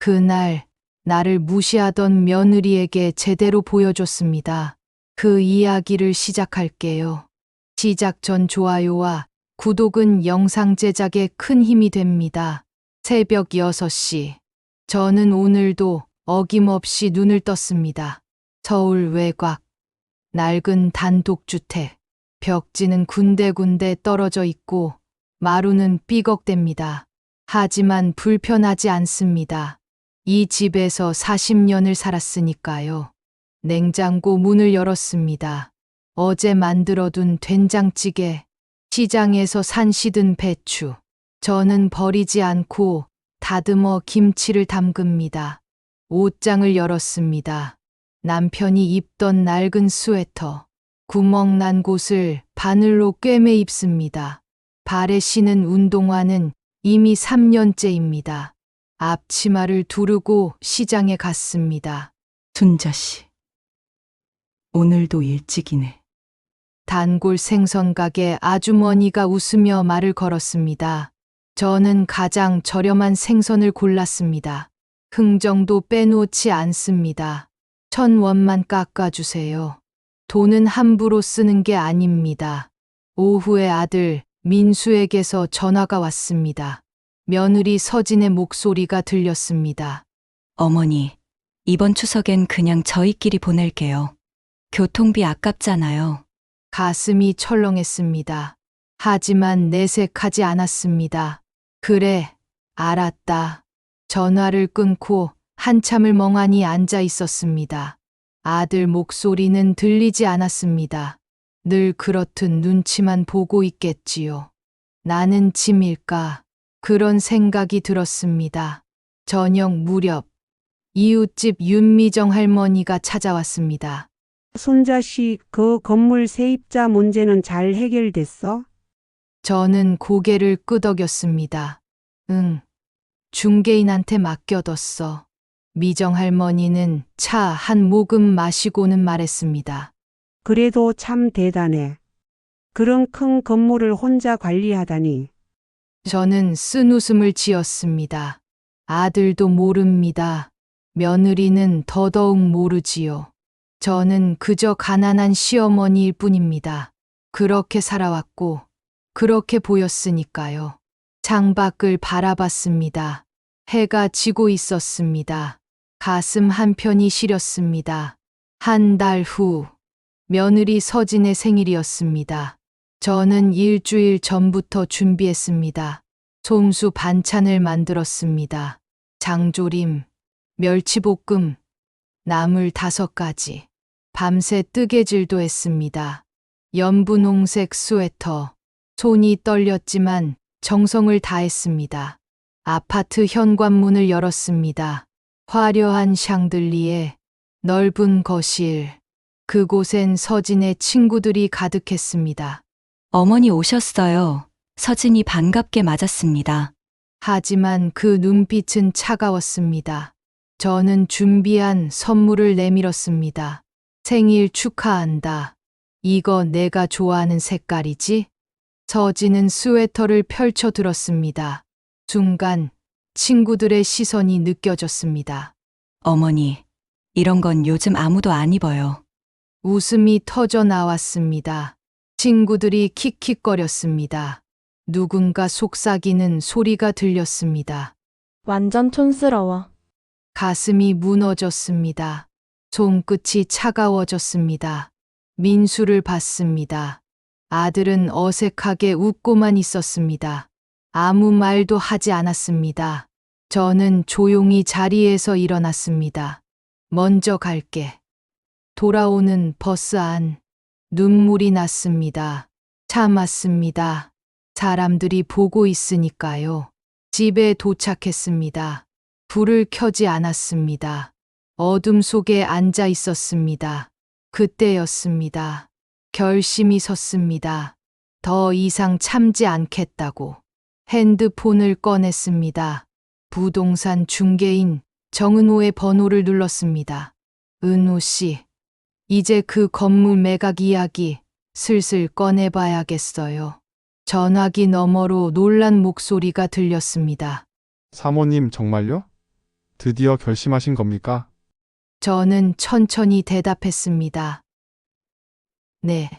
그날 나를 무시하던 며느리에게 제대로 보여줬습니다. 그 이야기를 시작할게요. 시작 전 좋아요와 구독은 영상 제작에 큰 힘이 됩니다. 새벽 6시. 저는 오늘도 어김없이 눈을 떴습니다. 서울 외곽. 낡은 단독주택. 벽지는 군데군데 떨어져 있고 마루는 삐걱댑니다. 하지만 불편하지 않습니다. 이 집에서 40년을 살았으니까요. 냉장고 문을 열었습니다. 어제 만들어둔 된장찌개, 시장에서 산 시든 배추. 저는 버리지 않고 다듬어 김치를 담급니다. 옷장을 열었습니다. 남편이 입던 낡은 스웨터, 구멍 난 곳을 바늘로 꿰매 입습니다. 발에 신은 운동화는 이미 3년째입니다. 앞치마를 두르고 시장에 갔습니다. 순자 씨, 오늘도 일찍이네. 단골 생선 가게 아주머니가 웃으며 말을 걸었습니다. 저는 가장 저렴한 생선을 골랐습니다. 흥정도 빼놓지 않습니다. 1,000원만 깎아주세요. 돈은 함부로 쓰는 게 아닙니다. 오후에 아들 민수에게서 전화가 왔습니다. 며느리 서진의 목소리가 들렸습니다. 어머니, 이번 추석엔 그냥 저희끼리 보낼게요. 교통비 아깝잖아요. 가슴이 철렁했습니다. 하지만 내색하지 않았습니다. 그래, 알았다. 전화를 끊고 한참을 멍하니 앉아 있었습니다. 아들 목소리는 들리지 않았습니다. 늘 그렇듯 눈치만 보고 있겠지요. 나는 짐일까? 그런 생각이 들었습니다. 저녁 무렵, 이웃집 윤미정 할머니가 찾아왔습니다. 손자 씨, 그 건물 세입자 문제는 잘 해결됐어? 저는 고개를 끄덕였습니다. 응, 중개인한테 맡겨뒀어. 미정 할머니는 차 한 모금 마시고는 말했습니다. 그래도 참 대단해. 그런 큰 건물을 혼자 관리하다니. 저는 쓴웃음을 지었습니다. 아들도 모릅니다. 며느리는 더더욱 모르지요. 저는 그저 가난한 시어머니일 뿐입니다. 그렇게 살아왔고, 그렇게 보였으니까요. 창밖을 바라봤습니다. 해가 지고 있었습니다. 가슴 한편이 시렸습니다. 한 달 후, 며느리 서진의 생일이었습니다. 저는 일주일 전부터 준비했습니다. 솜수 반찬을 만들었습니다. 장조림, 멸치볶음, 나물 5가지. 밤새 뜨개질도 했습니다. 연분홍색 스웨터. 손이 떨렸지만 정성을 다했습니다. 아파트 현관문을 열었습니다. 화려한 샹들리에 넓은 거실. 그곳엔 서진의 친구들이 가득했습니다. 어머니 오셨어요. 서진이 반갑게 맞았습니다. 하지만 그 눈빛은 차가웠습니다. 저는 준비한 선물을 내밀었습니다. 생일 축하한다. 이거 내가 좋아하는 색깔이지? 서진은 스웨터를 펼쳐 들었습니다. 순간 친구들의 시선이 느껴졌습니다. 어머니, 이런 건 요즘 아무도 안 입어요. 웃음이 터져 나왔습니다. 친구들이 킥킥거렸습니다. 누군가 속삭이는 소리가 들렸습니다. 완전 촌스러워. 가슴이 무너졌습니다. 손끝이 차가워졌습니다. 민수를 봤습니다. 아들은 어색하게 웃고만 있었습니다. 아무 말도 하지 않았습니다. 저는 조용히 자리에서 일어났습니다. 먼저 갈게. 돌아오는 버스 안. 눈물이 났습니다. 참았습니다. 사람들이 보고 있으니까요. 집에 도착했습니다. 불을 켜지 않았습니다. 어둠 속에 앉아 있었습니다. 그때였습니다. 결심이 섰습니다. 더 이상 참지 않겠다고. 핸드폰을 꺼냈습니다. 부동산 중개인 정은호의 번호를 눌렀습니다. 은호 씨, 이제 그 건물 매각 이야기 슬슬 꺼내봐야겠어요. 전화기 너머로 놀란 목소리가 들렸습니다. 사모님 정말요? 드디어 결심하신 겁니까? 저는 천천히 대답했습니다. 네.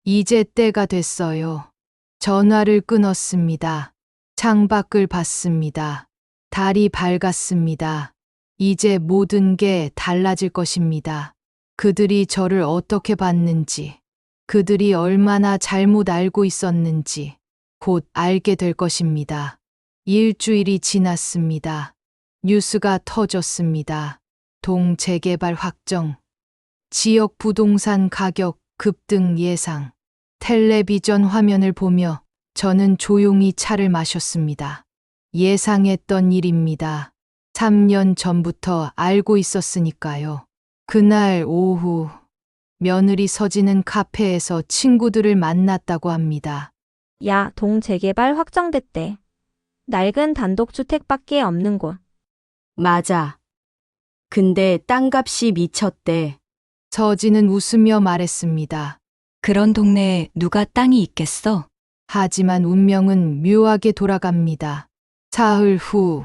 이제 때가 됐어요. 전화를 끊었습니다. 창밖을 봤습니다. 달이 밝았습니다. 이제 모든 게 달라질 것입니다. 그들이 저를 어떻게 봤는지, 그들이 얼마나 잘못 알고 있었는지 곧 알게 될 것입니다. 일주일이 지났습니다. 뉴스가 터졌습니다. 동 재개발 확정, 지역 부동산 가격 급등 예상. 텔레비전 화면을 보며 저는 조용히 차를 마셨습니다. 예상했던 일입니다. 3년 전부터 알고 있었으니까요. 그날 오후 며느리 서진은 카페에서 친구들을 만났다고 합니다. 야, 동 재개발 확정됐대. 낡은 단독주택밖에 없는 곳. 맞아. 근데 땅값이 미쳤대. 서진은 웃으며 말했습니다. 그런 동네에 누가 땅이 있겠어? 하지만 운명은 묘하게 돌아갑니다. 사흘 후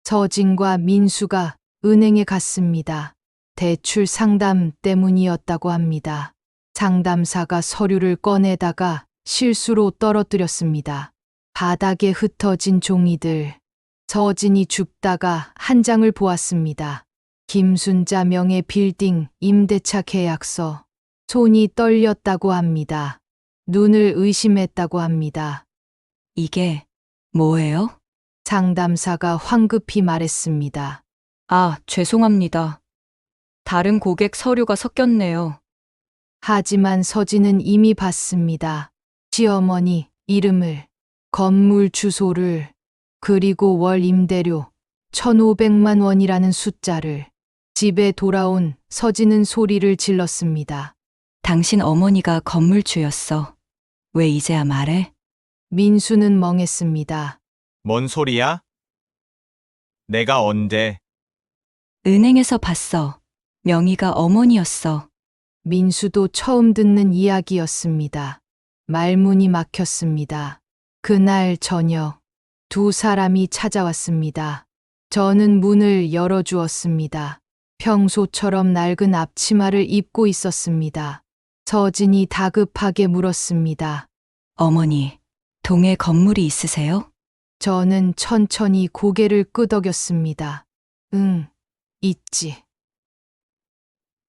서진과 민수가 은행에 갔습니다. 대출 상담 때문이었다고 합니다. 상담사가 서류를 꺼내다가 실수로 떨어뜨렸습니다. 바닥에 흩어진 종이들. 서진이 줍다가 한 장을 보았습니다. 김순자 명의 빌딩 임대차 계약서. 손이 떨렸다고 합니다. 눈을 의심했다고 합니다. 이게 뭐예요? 상담사가 황급히 말했습니다. 아, 죄송합니다. 다른 고객 서류가 섞였네요. 하지만 서진은 이미 봤습니다. 시어머니 이름을, 건물 주소를, 그리고 월 임대료 1,500만 원이라는 숫자를. 집에 돌아온 서진은 소리를 질렀습니다. 당신 어머니가 건물주였어. 왜 이제야 말해? 민수는 멍했습니다. 뭔 소리야? 내가 언제? 은행에서 봤어. 명의가 어머니였어. 민수도 처음 듣는 이야기였습니다. 말문이 막혔습니다. 그날 저녁 두 사람이 찾아왔습니다. 저는 문을 열어주었습니다. 평소처럼 낡은 앞치마를 입고 있었습니다. 서진이 다급하게 물었습니다. 어머니, 동에 건물이 있으세요? 저는 천천히 고개를 끄덕였습니다. 응, 있지.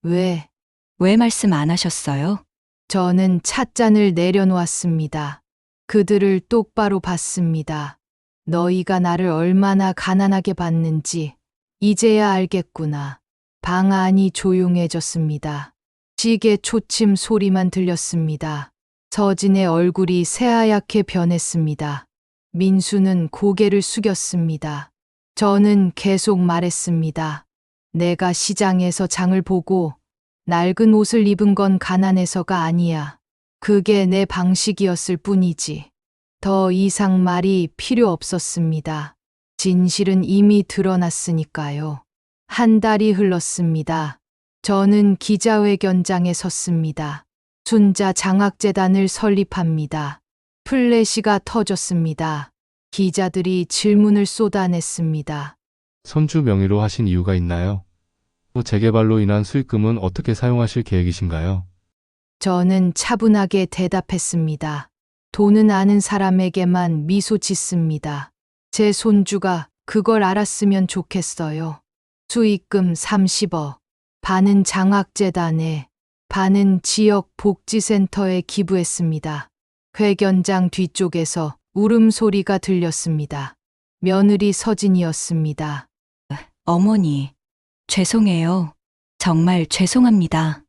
왜? 왜 말씀 안 하셨어요? 저는 찻잔을 내려놓았습니다. 그들을 똑바로 봤습니다. 너희가 나를 얼마나 가난하게 봤는지 이제야 알겠구나. 방 안이 조용해졌습니다. 시계 초침 소리만 들렸습니다. 서진의 얼굴이 새하얗게 변했습니다. 민수는 고개를 숙였습니다. 저는 계속 말했습니다. 내가 시장에서 장을 보고 낡은 옷을 입은 건 가난해서가 아니야. 그게 내 방식이었을 뿐이지. 더 이상 말이 필요 없었습니다. 진실은 이미 드러났으니까요. 한 달이 흘렀습니다. 저는 기자회견장에 섰습니다. 순자 장학재단을 설립합니다. 플래시가 터졌습니다. 기자들이 질문을 쏟아냈습니다. 손주 명의로 하신 이유가 있나요? 또 재개발로 인한 수익금은 어떻게 사용하실 계획이신가요? 저는 차분하게 대답했습니다. 돈은 아는 사람에게만 미소 짓습니다. 제 손주가 그걸 알았으면 좋겠어요. 수익금 30억, 반은 장학재단에, 반은 지역 복지센터에 기부했습니다. 회견장 뒤쪽에서 울음소리가 들렸습니다. 며느리 서진이었습니다. 어머니, 죄송해요. 정말 죄송합니다.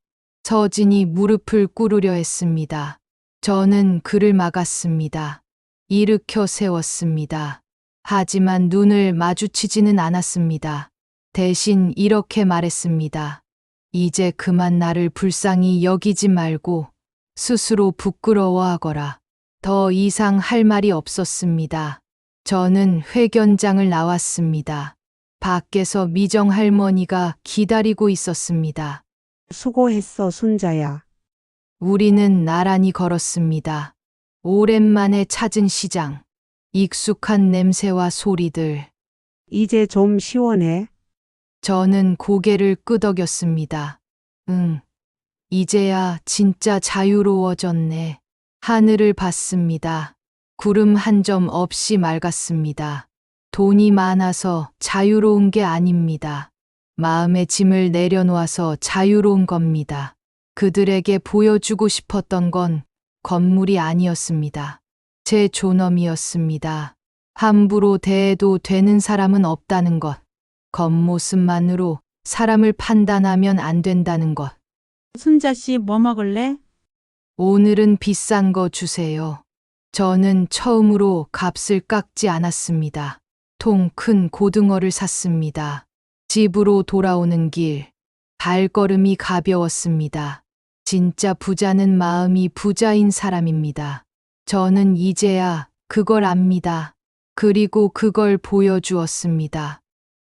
서진이 무릎을 꿇으려 했습니다. 저는 그를 막았습니다. 일으켜 세웠습니다. 하지만 눈을 마주치지는 않았습니다. 대신 이렇게 말했습니다. 이제 그만 나를 불쌍히 여기지 말고 스스로 부끄러워하거라. 더 이상 할 말이 없었습니다. 저는 회견장을 나왔습니다. 밖에서 미정 할머니가 기다리고 있었습니다. 수고했어, 순자야. 우리는 나란히 걸었습니다. 오랜만에 찾은 시장. 익숙한 냄새와 소리들. 이제 좀 시원해. 저는 고개를 끄덕였습니다. 응. 이제야 진짜 자유로워졌네. 하늘을 봤습니다. 구름 한 점 없이 맑았습니다. 돈이 많아서 자유로운 게 아닙니다. 마음의 짐을 내려놓아서 자유로운 겁니다. 그들에게 보여주고 싶었던 건 건물이 아니었습니다. 제 존엄이었습니다. 함부로 대해도 되는 사람은 없다는 것. 겉모습만으로 사람을 판단하면 안 된다는 것. 순자 씨 뭐 먹을래? 오늘은 비싼 거 주세요. 저는 처음으로 값을 깎지 않았습니다. 통 큰 고등어를 샀습니다. 집으로 돌아오는 길, 발걸음이 가벼웠습니다. 진짜 부자는 마음이 부자인 사람입니다. 저는 이제야 그걸 압니다. 그리고 그걸 보여주었습니다.